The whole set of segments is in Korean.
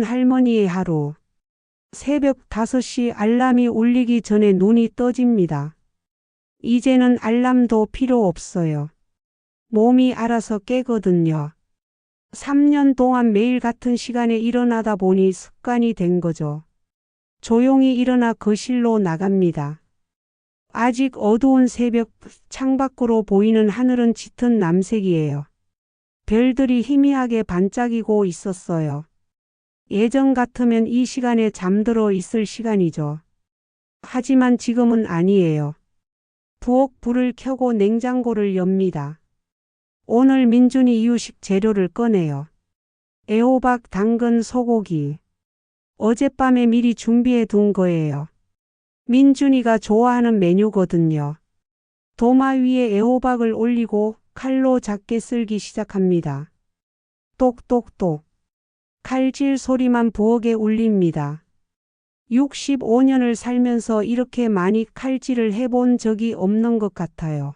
할머니의 하루. 새벽 5시 알람이 울리기 전에 눈이 떠집니다. 이제는 알람도 필요 없어요. 몸이 알아서 깨거든요. 3년 동안 매일 같은 시간에 일어나다 보니 습관이 된 거죠. 조용히 일어나 거실로 나갑니다. 아직 어두운 새벽 창밖으로 보이는 하늘은 짙은 남색이에요. 별들이 희미하게 반짝이고 있었어요. 예전 같으면 이 시간에 잠들어 있을 시간이죠. 하지만 지금은 아니에요. 부엌 불을 켜고 냉장고를 엽니다. 오늘 민준이 이유식 재료를 꺼내요. 애호박, 당근, 소고기. 어젯밤에 미리 준비해 둔 거예요. 민준이가 좋아하는 메뉴거든요. 도마 위에 애호박을 올리고 칼로 작게 썰기 시작합니다. 똑똑똑. 칼질 소리만 부엌에 울립니다. 65년을 살면서 이렇게 많이 칼질을 해본 적이 없는 것 같아요.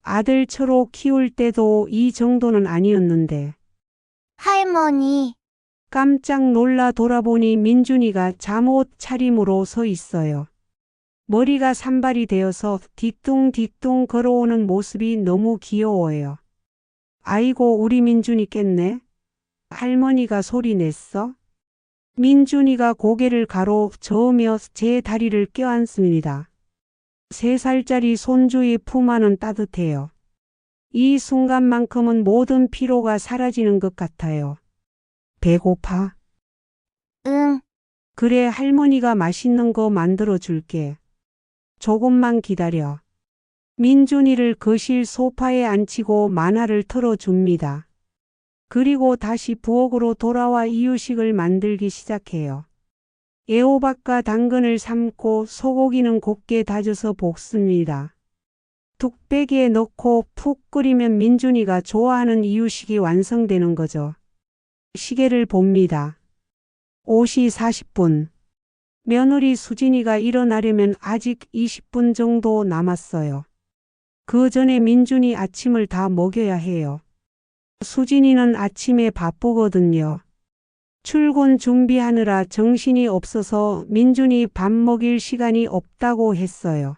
아들처럼 키울 때도 이 정도는 아니었는데. 할머니, 깜짝 놀라 돌아보니 민준이가 잠옷 차림으로 서 있어요. 머리가 산발이 되어서 뒤뚱뒤뚱 걸어오는 모습이 너무 귀여워요. 아이고, 우리 민준이 깼네. 할머니가 소리 냈어. 민준이가 고개를 가로 저으며 제 다리를 껴안습니다. 3살짜리 손주의 품 안은 따뜻해요. 이 순간만큼은 모든 피로가 사라지는 것 같아요. 배고파? 응, 그래, 할머니가 맛있는 거 만들어 줄게. 조금만 기다려. 민준이를 거실 소파에 앉히고 만화를 틀어줍니다. 그리고 다시 부엌으로 돌아와 이유식을 만들기 시작해요. 애호박과 당근을 삶고 소고기는 곱게 다져서 볶습니다. 뚝배기에 넣고 푹 끓이면 민준이가 좋아하는 이유식이 완성되는 거죠. 시계를 봅니다. 5시 40분. 며느리 수진이가 일어나려면 아직 20분 정도 남았어요. 그 전에 민준이 아침을 다 먹여야 해요. 수진이는 아침에 바쁘거든요. 출근 준비하느라 정신이 없어서 민준이 밥 먹일 시간이 없다고 했어요.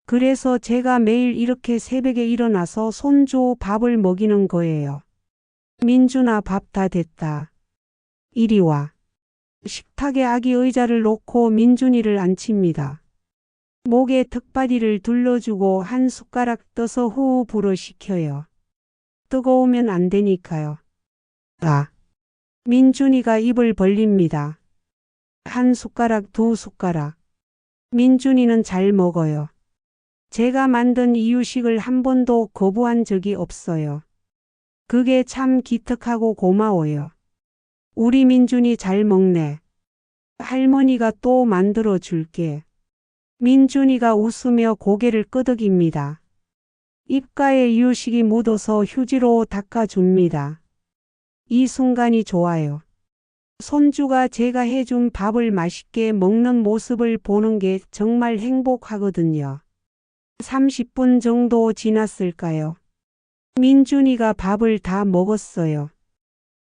그래서 제가 매일 이렇게 새벽에 일어나서 손주 밥을 먹이는 거예요. 민준아, 밥 다 됐다. 이리 와. 식탁에 아기 의자를 놓고 민준이를 앉힙니다. 목에 턱받이를 둘러주고 한 숟가락 떠서 호흡 불어 시켜요. 뜨거우면 안 되니까요. 아. 민준이가 입을 벌립니다. 한 숟가락, 2숟가락. 민준이는 잘 먹어요. 제가 만든 이유식을 한 번도 거부한 적이 없어요. 그게 참 기특하고 고마워요. 우리 민준이 잘 먹네. 할머니가 또 만들어 줄게. 민준이가 웃으며 고개를 끄덕입니다. 입가에 이유식이 묻어서 휴지로 닦아줍니다. 이 순간이 좋아요. 손주가 제가 해준 밥을 맛있게 먹는 모습을 보는 게 정말 행복하거든요. 30분 정도 지났을까요? 민준이가 밥을 다 먹었어요.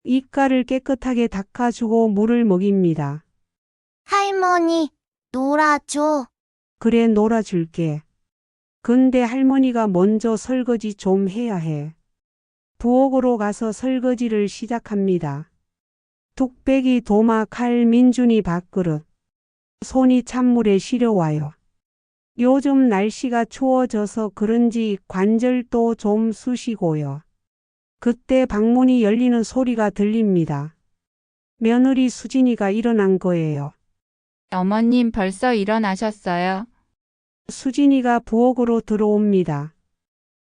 입가를 깨끗하게 닦아주고 물을 먹입니다. 할머니, 놀아줘. 그래, 놀아줄게. 근데 할머니가 먼저 설거지 좀 해야 해. 부엌으로 가서 설거지를 시작합니다. 뚝배기, 도마, 칼, 민준이 밥그릇. 손이 찬물에 시려와요. 요즘 날씨가 추워져서 그런지 관절도 좀 쑤시고요. 그때 방문이 열리는 소리가 들립니다. 며느리 수진이가 일어난 거예요. 어머님 벌써 일어나셨어요? 수진이가 부엌으로 들어옵니다.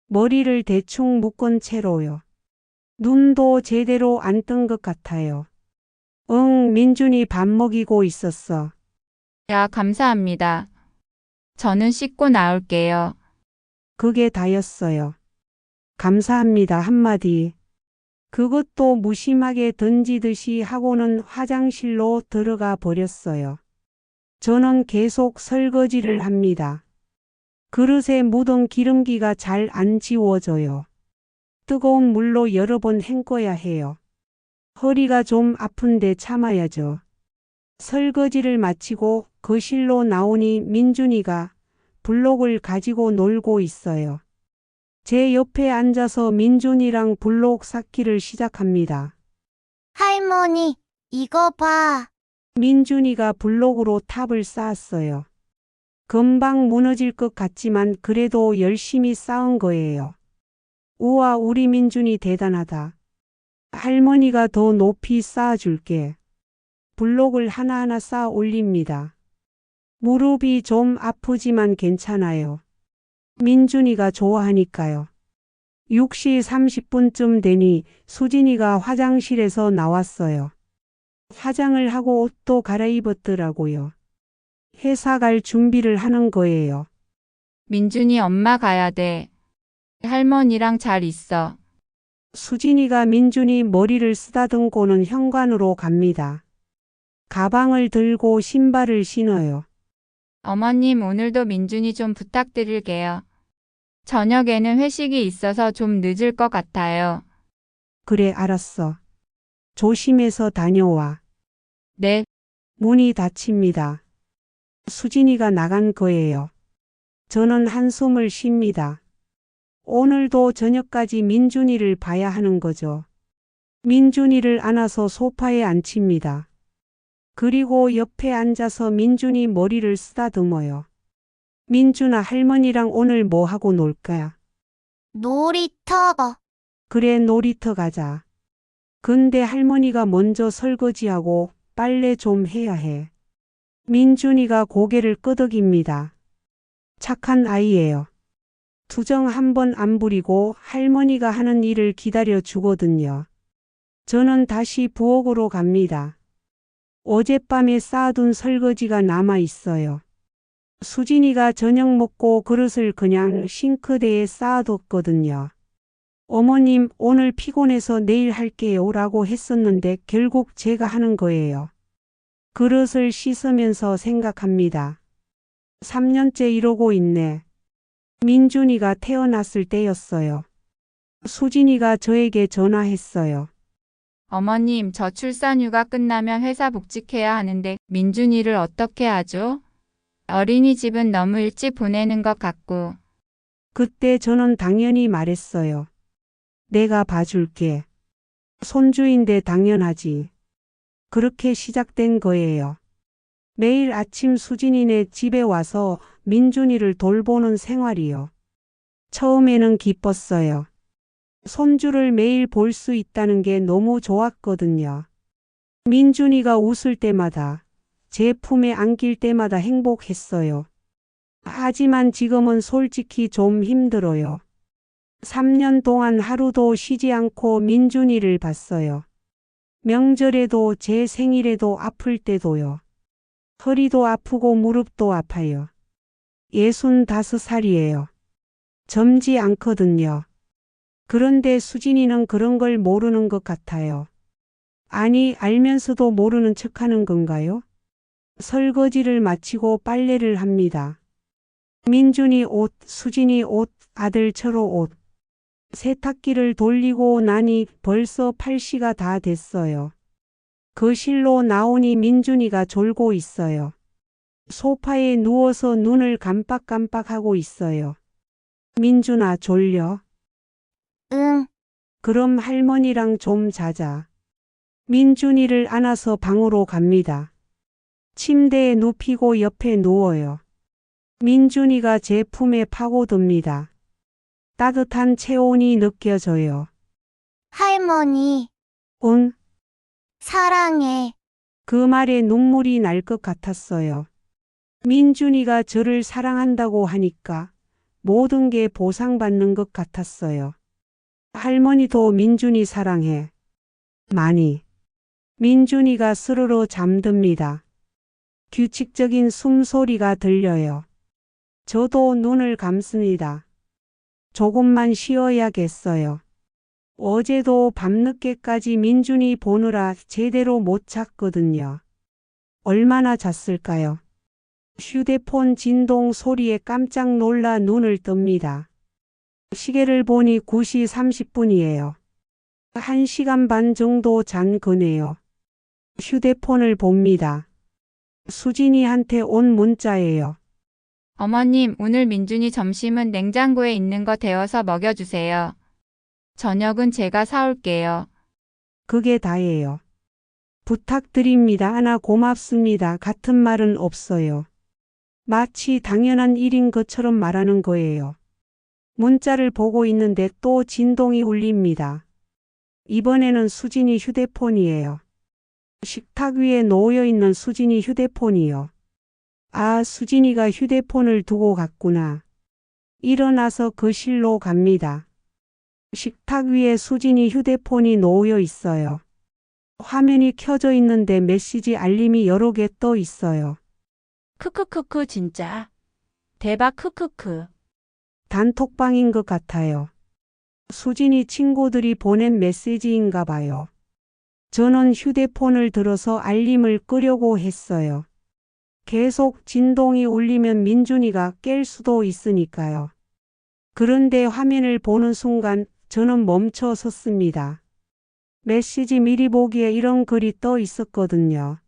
머리를 대충 묶은 채로요. 눈도 제대로 안 뜬 것 같아요. 응, 민준이 밥 먹이고 있었어. 야, 감사합니다. 저는 씻고 나올게요. 그게 다였어요. 감사합니다 한마디. 그것도 무심하게 던지듯이 하고는 화장실로 들어가 버렸어요. 저는 계속 설거지를 합니다. 그릇에 묻은 기름기가 잘 안 지워져요. 뜨거운 물로 여러 번 헹궈야 해요. 허리가 좀 아픈데 참아야죠. 설거지를 마치고 거실로 나오니 민준이가 블록을 가지고 놀고 있어요. 제 옆에 앉아서 민준이랑 블록 쌓기를 시작합니다. 할머니, 이거 봐. 민준이가 블록으로 탑을 쌓았어요. 금방 무너질 것 같지만 그래도 열심히 쌓은 거예요. 우와, 우리 민준이 대단하다. 할머니가 더 높이 쌓아줄게. 블록을 하나하나 쌓아 올립니다. 무릎이 좀 아프지만 괜찮아요. 민준이가 좋아하니까요. 6시 30분쯤 되니 수진이가 화장실에서 나왔어요. 화장을 하고 옷도 갈아입었더라고요. 회사 갈 준비를 하는 거예요. 민준이 엄마 가야 돼. 할머니랑 잘 있어. 수진이가 민준이 머리를 쓰다듬고는 현관으로 갑니다. 가방을 들고 신발을 신어요. 어머님, 오늘도 민준이 좀 부탁드릴게요. 저녁에는 회식이 있어서 좀 늦을 것 같아요. 그래, 알았어. 조심해서 다녀와. 네, 문이 닫힙니다. 수진이가 나간 거예요. 저는 한숨을 쉽니다. 오늘도 저녁까지 민준이를 봐야 하는 거죠. 민준이를 안아서 소파에 앉힙니다. 그리고 옆에 앉아서 민준이 머리를 쓰다듬어요. 민준아, 할머니랑 오늘 뭐 하고 놀까? 놀이터. 그래, 놀이터 가자. 근데 할머니가 먼저 설거지하고 빨래 좀 해야 해. 민준이가 고개를 끄덕입니다. 착한 아이예요. 투정 한 번 안 부리고 할머니가 하는 일을 기다려 주거든요. 저는 다시 부엌으로 갑니다. 어젯밤에 쌓아둔 설거지가 남아 있어요. 수진이가 저녁 먹고 그릇을 그냥 싱크대에 쌓아뒀거든요. 어머님, 오늘 피곤해서 내일 할게요 라고 했었는데 결국 제가 하는 거예요. 그릇을 씻으면서 생각합니다. 3년째 이러고 있네. 민준이가 태어났을 때였어요. 수진이가 저에게 전화했어요. 어머님, 저 출산휴가 끝나면 회사 복직해야 하는데 민준이를 어떻게 하죠? 어린이집은 너무 일찍 보내는 것 같고. 그때 저는 당연히 말했어요. 내가 봐줄게. 손주인데 당연하지. 그렇게 시작된 거예요. 매일 아침 수진이네 집에 와서 민준이를 돌보는 생활이요. 처음에는 기뻤어요. 손주를 매일 볼 수 있다는 게 너무 좋았거든요. 민준이가 웃을 때마다, 제 품에 안길 때마다 행복했어요. 하지만 지금은 솔직히 좀 힘들어요. 3년 동안 하루도 쉬지 않고 민준이를 봤어요. 명절에도 제 생일에도 아플 때도요. 허리도 아프고 무릎도 아파요. 65살이에요. 젊지 않거든요. 그런데 수진이는 그런 걸 모르는 것 같아요. 아니, 알면서도 모르는 척하는 건가요? 설거지를 마치고 빨래를 합니다. 민준이 옷, 수진이 옷, 아들 철호 옷. 세탁기를 돌리고 나니 벌써 8시가 다 됐어요. 거실로 나오니 민준이가 졸고 있어요. 소파에 누워서 눈을 깜빡깜빡하고 있어요. 민준아, 졸려? 응. 그럼 할머니랑 좀 자자. 민준이를 안아서 방으로 갑니다. 침대에 눕히고 옆에 누워요. 민준이가 제 품에 파고듭니다. 따뜻한 체온이 느껴져요. 할머니, 응? 사랑해. 그 말에 눈물이 날 것 같았어요. 민준이가 저를 사랑한다고 하니까 모든 게 보상받는 것 같았어요. 할머니도 민준이 사랑해. 많이. 민준이가 스르르 잠듭니다. 규칙적인 숨소리가 들려요. 저도 눈을 감습니다. 조금만 쉬어야겠어요. 어제도 밤늦게까지 민준이 보느라 제대로 못 잤거든요. 얼마나 잤을까요? 휴대폰 진동 소리에 깜짝 놀라 눈을 뜹니다. 시계를 보니 9시 30분이에요. 1시간 반 정도 잔 거네요. 휴대폰을 봅니다. 수진이한테 온 문자예요. 어머님, 오늘 민준이 점심은 냉장고에 있는 거 데워서 먹여주세요. 저녁은 제가 사올게요. 그게 다예요. 부탁드립니다. 하나 고맙습니다. 같은 말은 없어요. 마치 당연한 일인 것처럼 말하는 거예요. 문자를 보고 있는데 또 진동이 울립니다. 이번에는 수진이 휴대폰이에요. 식탁 위에 놓여 있는 수진이 휴대폰이요. 아, 수진이가 휴대폰을 두고 갔구나. 일어나서 거실로 갑니다. 식탁 위에 수진이 휴대폰이 놓여 있어요. 화면이 켜져 있는데 메시지 알림이 여러 개 떠 있어요. 크크크크 진짜. 대박 크크크. 단톡방인 것 같아요. 수진이 친구들이 보낸 메시지인가 봐요. 저는 휴대폰을 들어서 알림을 끄려고 했어요. 계속 진동이 울리면 민준이가 깰 수도 있으니까요. 그런데 화면을 보는 순간 저는 멈춰 섰습니다. 메시지 미리 보기에 이런 글이 떠 있었거든요.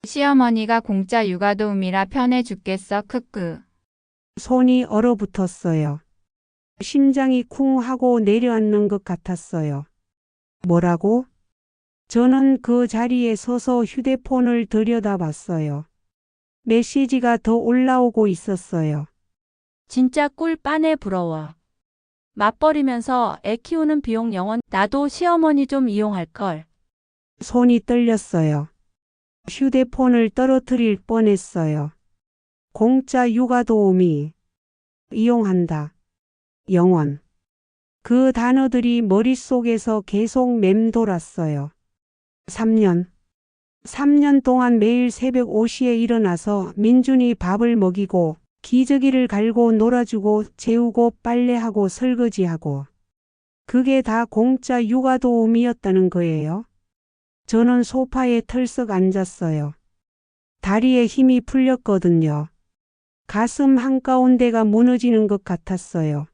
시어머니가 공짜 육아도우미라 편해 죽겠어. 크크. 손이 얼어붙었어요. 심장이 쿵 하고 내려앉는 것 같았어요. 뭐라고? 저는 그 자리에 서서 휴대폰을 들여다봤어요. 메시지가 더 올라오고 있었어요. 진짜 꿀 빠네 부러워. 맞벌이면서 애 키우는 비용 영원 나도 시어머니 좀 이용할걸. 손이 떨렸어요. 휴대폰을 떨어뜨릴 뻔했어요. 공짜 육아도우미. 이용한다. 영원. 그 단어들이 머릿속에서 계속 맴돌았어요. 3년. 3년 동안 매일 새벽 5시에 일어나서 민준이 밥을 먹이고 기저귀를 갈고 놀아주고 재우고 빨래하고 설거지하고. 그게 다 공짜 육아도우미였다는 거예요. 저는 소파에 털썩 앉았어요. 다리에 힘이 풀렸거든요. 가슴 한가운데가 무너지는 것 같았어요.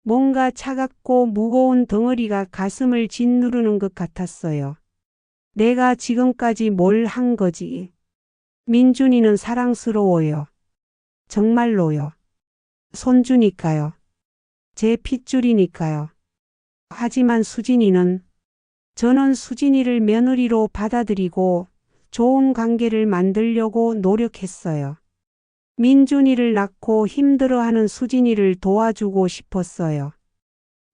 뭔가 차갑고 무거운 덩어리가 가슴을 짓누르는 것 같았어요. 내가 지금까지 뭘 한 거지? 민준이는 사랑스러워요. 정말로요. 손주니까요. 제 핏줄이니까요. 하지만 수진이는, 저는 수진이를 며느리로 받아들이고 좋은 관계를 만들려고 노력했어요. 민준이를 낳고 힘들어하는 수진이를 도와주고 싶었어요.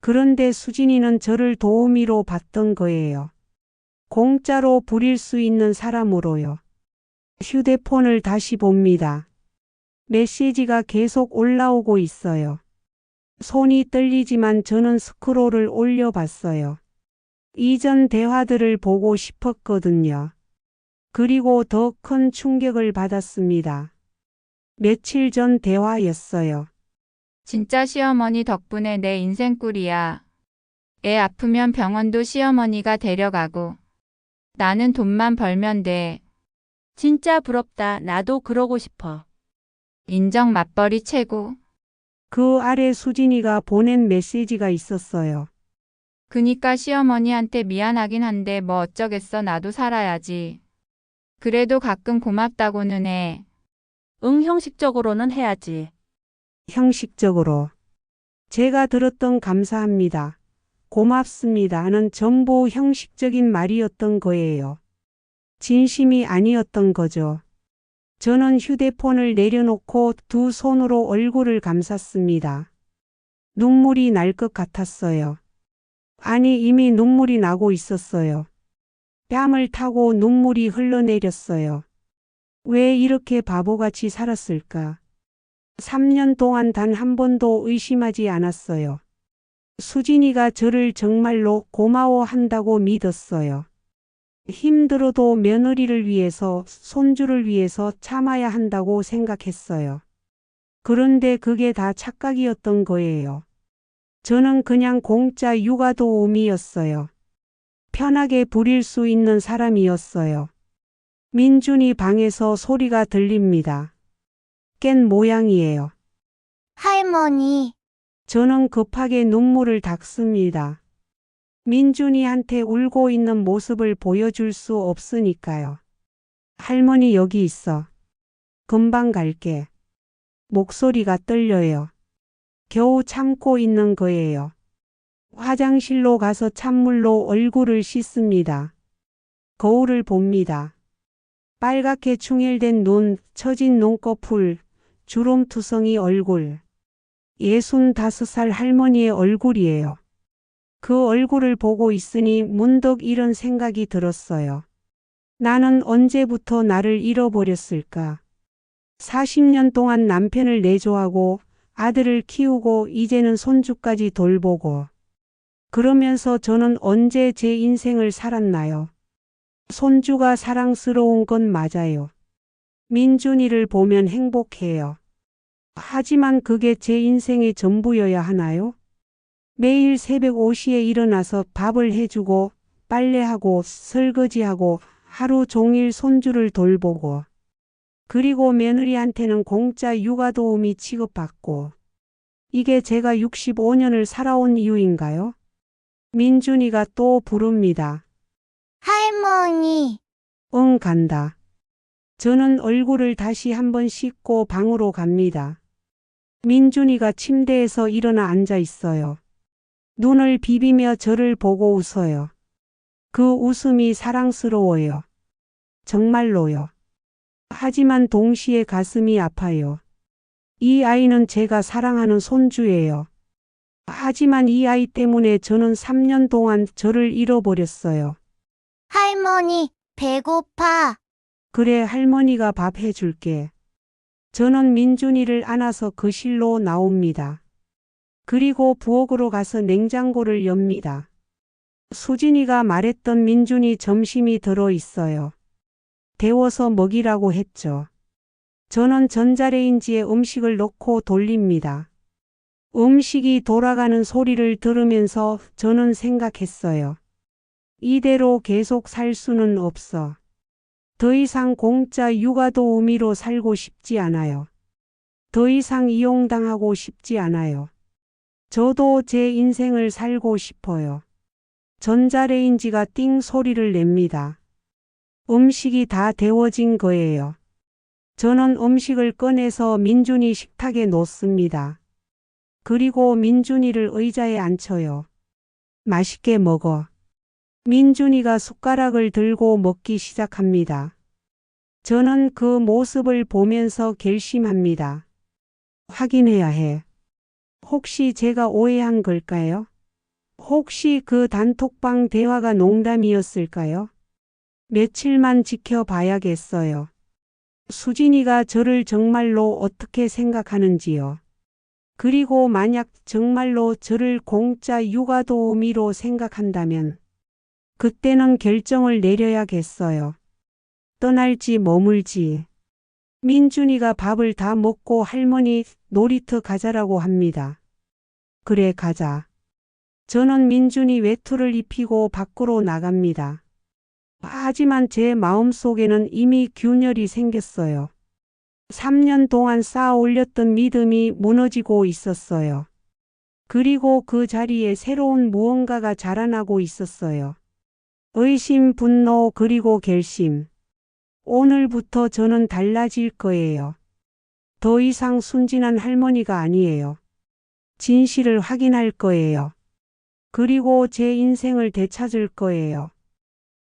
그런데 수진이는 저를 도우미로 봤던 거예요. 공짜로 부릴 수 있는 사람으로요. 휴대폰을 다시 봅니다. 메시지가 계속 올라오고 있어요. 손이 떨리지만 저는 스크롤을 올려봤어요. 이전 대화들을 보고 싶었거든요. 그리고 더 큰 충격을 받았습니다. 며칠 전 대화였어요. 진짜 시어머니 덕분에 내 인생 꿀이야. 애 아프면 병원도 시어머니가 데려가고. 나는 돈만 벌면 돼. 진짜 부럽다. 나도 그러고 싶어. 인정 맞벌이 최고. 그 아래 수진이가 보낸 메시지가 있었어요. 그니까 시어머니한테 미안하긴 한데 뭐 어쩌겠어. 나도 살아야지. 그래도 가끔 고맙다고는 해. 응, 형식적으로는 해야지. 형식적으로. 제가 들었던 감사합니다. 고맙습니다는 전부 형식적인 말이었던 거예요. 진심이 아니었던 거죠. 저는 휴대폰을 내려놓고 두 손으로 얼굴을 감쌌습니다. 눈물이 날 것 같았어요. 아니, 이미 눈물이 나고 있었어요. 뺨을 타고 눈물이 흘러내렸어요. 왜 이렇게 바보같이 살았을까? 3년 동안 단 한 번도 의심하지 않았어요. 수진이가 저를 정말로 고마워한다고 믿었어요. 힘들어도 며느리를 위해서, 손주를 위해서 참아야 한다고 생각했어요. 그런데 그게 다 착각이었던 거예요. 저는 그냥 공짜 육아도우미였어요. 편하게 부릴 수 있는 사람이었어요. 민준이 방에서 소리가 들립니다. 깬 모양이에요. 할머니, 저는 급하게 눈물을 닦습니다. 민준이한테 울고 있는 모습을 보여줄 수 없으니까요. 할머니 여기 있어. 금방 갈게. 목소리가 떨려요. 겨우 참고 있는 거예요. 화장실로 가서 찬물로 얼굴을 씻습니다. 거울을 봅니다. 빨갛게 충혈된 눈, 처진 눈꺼풀, 주름투성이 얼굴. 65살 할머니의 얼굴이에요. 그 얼굴을 보고 있으니 문득 이런 생각이 들었어요. 나는 언제부터 나를 잃어버렸을까? 40년 동안 남편을 내조하고 아들을 키우고 이제는 손주까지 돌보고. 그러면서 저는 언제 제 인생을 살았나요? 손주가 사랑스러운 건 맞아요. 민준이를 보면 행복해요. 하지만 그게 제 인생의 전부여야 하나요? 매일 새벽 5시에 일어나서 밥을 해주고 빨래하고 설거지하고 하루 종일 손주를 돌보고 그리고 며느리한테는 공짜 육아도우미 취급받고 이게 제가 65년을 살아온 이유인가요? 민준이가 또 부릅니다. 할머니, 응 간다. 저는 얼굴을 다시 한번 씻고 방으로 갑니다. 민준이가 침대에서 일어나 앉아 있어요. 눈을 비비며 저를 보고 웃어요. 그 웃음이 사랑스러워요. 정말로요. 하지만 동시에 가슴이 아파요. 이 아이는 제가 사랑하는 손주예요. 하지만 이 아이 때문에 저는 3년 동안 저를 잃어버렸어요. 할머니, 배고파. 그래 할머니가 밥 해줄게. 저는 민준이를 안아서 거실로 나옵니다. 그리고 부엌으로 가서 냉장고를 엽니다. 수진이가 말했던 민준이 점심이 들어 있어요. 데워서 먹이라고 했죠. 저는 전자레인지에 음식을 넣고 돌립니다. 음식이 돌아가는 소리를 들으면서 저는 생각했어요. 이대로 계속 살 수는 없어. 더 이상 공짜 육아도우미로 살고 싶지 않아요. 더 이상 이용당하고 싶지 않아요. 저도 제 인생을 살고 싶어요. 전자레인지가 띵 소리를 냅니다. 음식이 다 데워진 거예요. 저는 음식을 꺼내서 민준이 식탁에 놓습니다. 그리고 민준이를 의자에 앉혀요. 맛있게 먹어. 민준이가 숟가락을 들고 먹기 시작합니다. 저는 그 모습을 보면서 결심합니다. 확인해야 해. 혹시 제가 오해한 걸까요? 혹시 그 단톡방 대화가 농담이었을까요? 며칠만 지켜봐야겠어요. 수진이가 저를 정말로 어떻게 생각하는지요. 그리고 만약 정말로 저를 공짜 육아도우미로 생각한다면 그때는 결정을 내려야겠어요. 떠날지 머물지. 민준이가 밥을 다 먹고 할머니 놀이터 가자라고 합니다. 그래 가자. 저는 민준이 외투를 입히고 밖으로 나갑니다. 하지만 제 마음속에는 이미 균열이 생겼어요. 3년 동안 쌓아 올렸던 믿음이 무너지고 있었어요. 그리고 그 자리에 새로운 무언가가 자라나고 있었어요. 의심, 분노, 그리고 결심. 오늘부터 저는 달라질 거예요. 더 이상 순진한 할머니가 아니에요. 진실을 확인할 거예요. 그리고 제 인생을 되찾을 거예요.